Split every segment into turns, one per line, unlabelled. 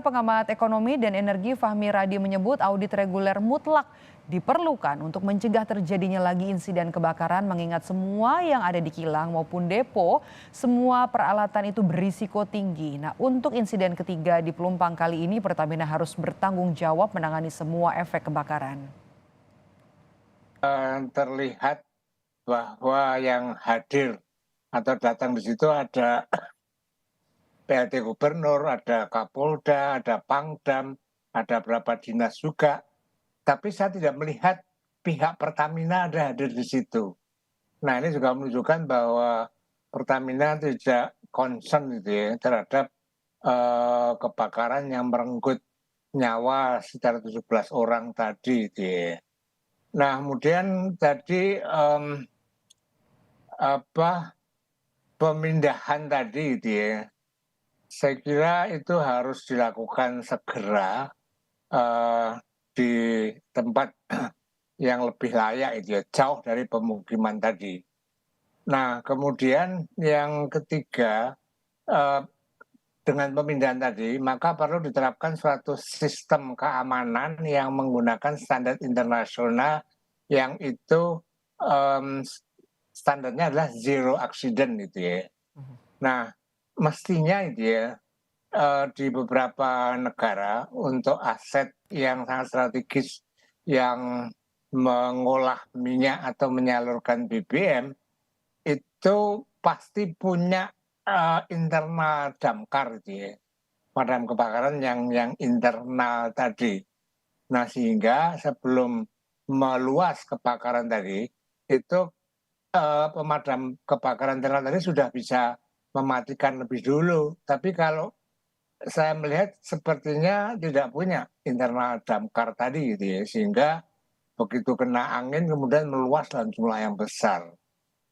pengamat ekonomi dan energi Fahmi Radi menyebut audit reguler mutlak diperlukan untuk mencegah terjadinya lagi insiden kebakaran mengingat semua yang ada di kilang maupun depo, semua peralatan itu berisiko tinggi. Nah, untuk insiden ketiga di Pelumpang kali ini Pertamina harus bertanggung jawab menangani semua efek kebakaran.
Terlihat bahwa yang hadir atau datang di situ ada PLT Gubernur, ada Kapolda, ada Pangdam, ada beberapa dinas juga. Tapi saya tidak melihat pihak Pertamina ada hadir di situ. Nah, ini juga menunjukkan bahwa Pertamina tidak concern gitu ya terhadap kebakaran yang merenggut nyawa sekitar 17 orang tadi gitu ya. Nah, kemudian tadi pemindahan tadi gitu ya. Saya kira itu harus dilakukan segera di tempat yang lebih layak itu ya, jauh dari pemukiman tadi. Nah, kemudian yang ketiga, dengan pemindahan tadi, maka perlu diterapkan suatu sistem keamanan yang menggunakan standar internasional yang itu standarnya adalah zero accident gitu ya. Nah, mestinya itu ya di beberapa negara untuk aset yang sangat strategis yang mengolah minyak atau menyalurkan BBM itu pasti punya internal damkar gitu ya, pemadam kebakaran yang internal tadi. Nah, sehingga sebelum meluas kebakaran tadi itu pemadam kebakaran internal tadi sudah bisa mematikan lebih dulu. Tapi kalau saya melihat sepertinya tidak punya internal damkar tadi gitu ya, sehingga begitu kena angin kemudian meluas dalam jumlah yang besar.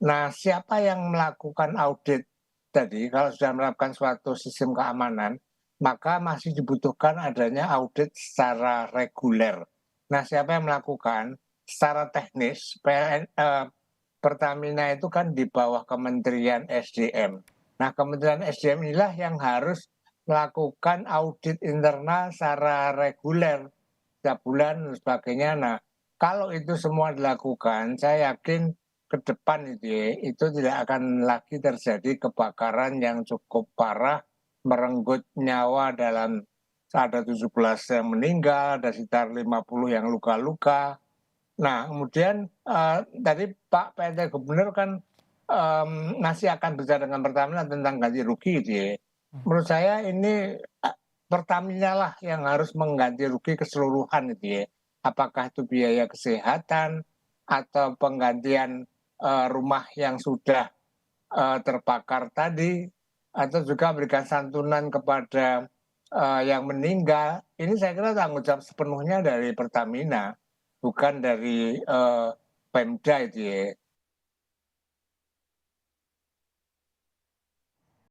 Nah, siapa yang melakukan audit tadi kalau sudah melakukan suatu sistem keamanan, maka masih dibutuhkan adanya audit secara reguler. Nah, siapa yang melakukan? Secara teknis, Pertamina itu kan di bawah Kementerian SDM. Nah, Kementerian SDM inilah yang harus melakukan audit internal secara reguler setiap bulan dan sebagainya. Nah, kalau itu semua dilakukan, saya yakin ke depan itu ya, itu tidak akan lagi terjadi kebakaran yang cukup parah, merenggut nyawa dalam ada 17 yang meninggal, ada sekitar 50 yang luka-luka. Nah, kemudian tadi Pak PLT Gubernur kan masih akan bicara dengan Pertamina tentang ganti rugi gitu ya. Menurut saya ini Pertamina lah yang harus mengganti rugi keseluruhan itu ya. Apakah itu biaya kesehatan atau penggantian rumah yang sudah terbakar tadi, atau juga berikan santunan kepada yang meninggal. Ini saya kira tanggung jawab sepenuhnya dari Pertamina, bukan dari Pemda itu ya.